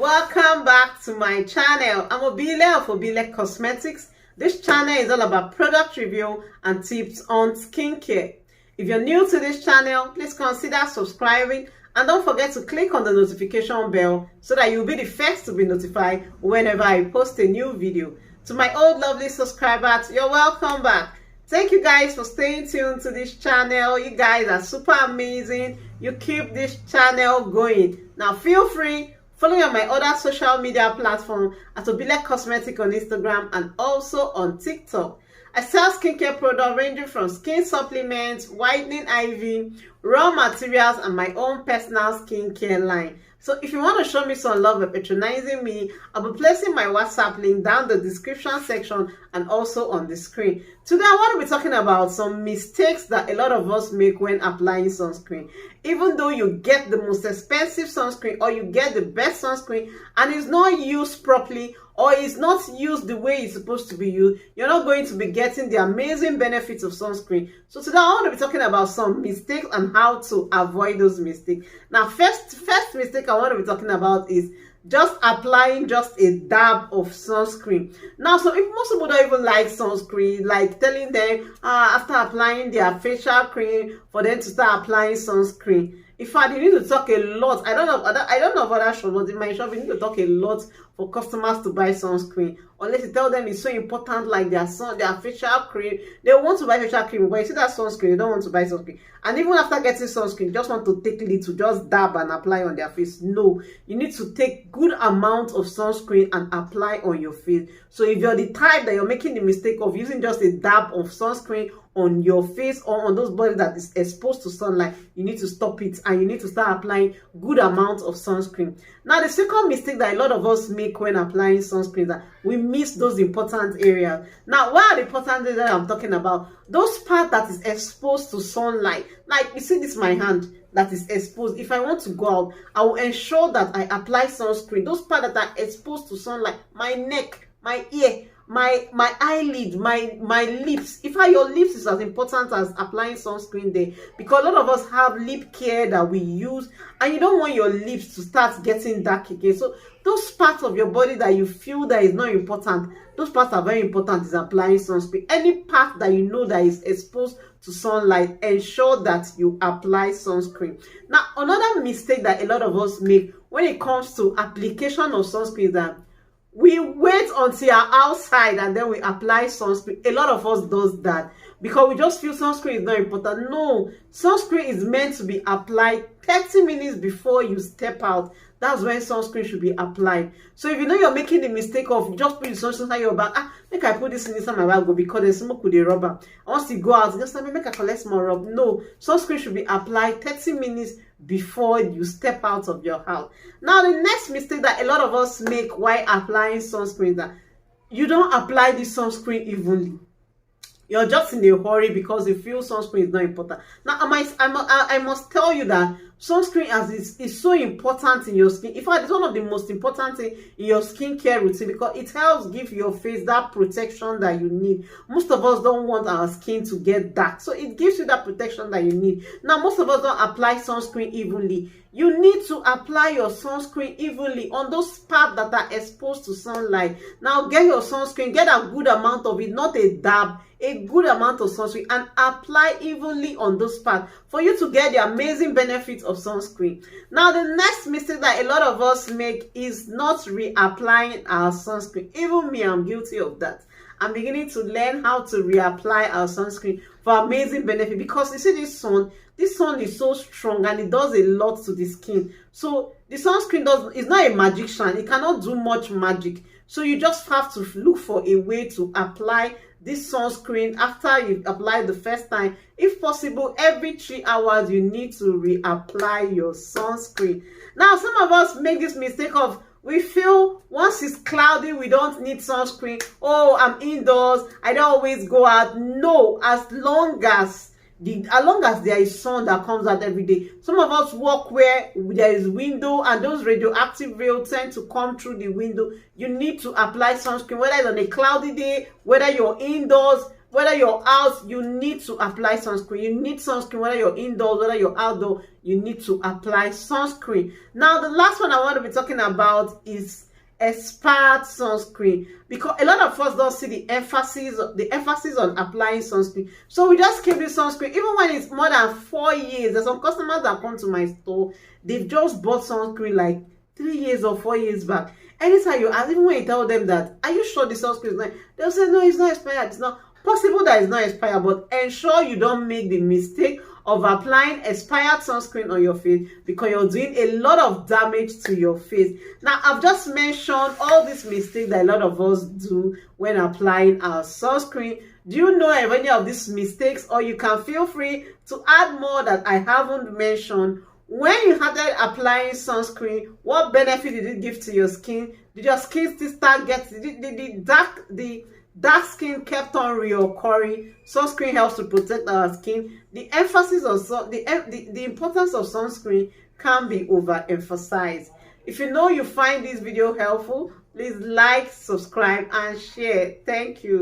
Welcome back to my channel. I'm Obile of Obile Cosmetics. This channel is all about product review and tips on skincare. If you're new to this channel, please consider subscribing and don't forget to click on the notification bell so that you'll be the first to be notified whenever I post a new video. To my old lovely subscribers, you're welcome back. Thank you guys for staying tuned to this channel. You guys are super amazing. You keep this channel going. Now feel free, follow me on my other social media platform at Obile Cosmetics on Instagram and also on TikTok. I sell skincare products ranging from skin supplements, whitening IV, raw materials, and my own personal skincare line. So if you want to show me some love by patronizing me, I'll be placing my WhatsApp link down the description section and also on the screen. Today I want to be talking about some mistakes that a lot of us make when applying sunscreen. Even though you get the most expensive sunscreen or you get the best sunscreen and it's not used properly or it's not used the way it's supposed to be used, you're not going to be getting the amazing benefits of sunscreen. So today I want to be talking about some mistakes and how to avoid those mistakes. Now, first mistake I want to be talking about is just applying just a dab of sunscreen. Now, most people don't even like sunscreen, like telling them after applying their facial cream for them to start applying sunscreen. In fact, you need to talk a lot. I don't know about that shop, but in my shop, you need to talk a lot for customers to buy sunscreen. Unless you tell them it's so important, like their facial cream. They want to buy facial cream, but you see that sunscreen, they don't want to buy sunscreen. And even after getting sunscreen, just want to take little, just dab and apply on their face. No, you need to take good amount of sunscreen and apply on your face. So if you're the type that you're making the mistake of using just a dab of sunscreen on your face or on those bodies that is exposed to sunlight, you need to stop it and you need to start applying good amounts of sunscreen. Now, the second mistake that a lot of us make when applying sunscreen is that we miss those important areas. Now, what are the important areas I'm talking about? Those parts that is exposed to sunlight. Like, you see this my hand that is exposed. If I want to go out, I will ensure that I apply sunscreen. Those parts that are exposed to sunlight, my neck, my ear, my eyelid, my lips. In fact, your lips is as important as applying sunscreen there, because a lot of us have lip care that we use and you don't want your lips to start getting dark again. So those parts of your body that you feel that is not important, those parts are very important is applying sunscreen. Any part that you know that is exposed to sunlight, ensure that you apply sunscreen. Now, another mistake that a lot of us make when it comes to application of sunscreen is that we wait until you're outside and then we apply sunscreen. A lot of us does that because we just feel sunscreen is not important. No, sunscreen is meant to be applied 30 minutes before you step out. That's when sunscreen should be applied. So if you know you're making the mistake of just putting sunscreen inside your bag, make I put this inside my bag because there's smoke with the rubber. Once you go out, just make I collect more rub. No, sunscreen should be applied 30 minutes before you step out of your house. Now, the next mistake that a lot of us make while applying sunscreen is that you don't apply the sunscreen evenly. You're just in a hurry because you feel sunscreen is not important. Now, I must tell you that sunscreen is so important in your skin. In fact, it's one of the most important things in your skincare routine because it helps give your face that protection that you need. Most of us don't want our skin to get dark, so it gives you that protection that you need. Now, most of us don't apply sunscreen evenly. You need to apply your sunscreen evenly on those parts that are exposed to sunlight. Now, get your sunscreen, get a good amount of it, not a dab, a good amount of sunscreen, and apply evenly on those parts for you to get the amazing benefits of sunscreen. Now, the next mistake that a lot of us make is not reapplying our sunscreen. Even me, I'm guilty of that. I'm beginning to learn how to reapply our sunscreen for amazing benefit because you see this sun is so strong and it does a lot to the skin. So the sunscreen is not a magician. It cannot do much magic. So you just have to look for a way to apply this sunscreen after you've applied the first time. If possible, every 3 hours you need to reapply your sunscreen. Now, some of us make this mistake of we feel once it's cloudy, we don't need sunscreen. Oh, I'm indoors, I don't always go out. No, as long as there is sun that comes out every day. Some of us work where there is window and those radioactive rays tend to come through the window. You need to apply sunscreen, whether it's on a cloudy day, whether you're indoors. whether you're out, you need to apply sunscreen. You need sunscreen, whether you're indoors, whether you're outdoor, you need to apply sunscreen. Now, the last one I want to be talking about is expired sunscreen, because a lot of us don't see the emphasis on applying sunscreen. So we just keep this sunscreen even when it's more than 4 years. There's some customers that come to my store, they've just bought sunscreen like 3 years or 4 years back. Anytime you ask, even when you tell them that, are you sure the sunscreen is not, they'll say no, it's not expired. It's not possible that it's not expired, but ensure you don't make the mistake of applying expired sunscreen on your face, because you're doing a lot of damage to your face. Now, I've just mentioned all these mistakes that a lot of us do when applying our sunscreen. Do you know of any of these mistakes, or you can feel free to add more that I haven't mentioned? When you started applying sunscreen, what benefit did it give to your skin? Did your skin still start getting the dark skin kept on reoccurring? Sunscreen helps to protect our skin. The emphasis on the importance of sunscreen can be overemphasized. If you know you find this video helpful, please like, subscribe, and share. Thank you.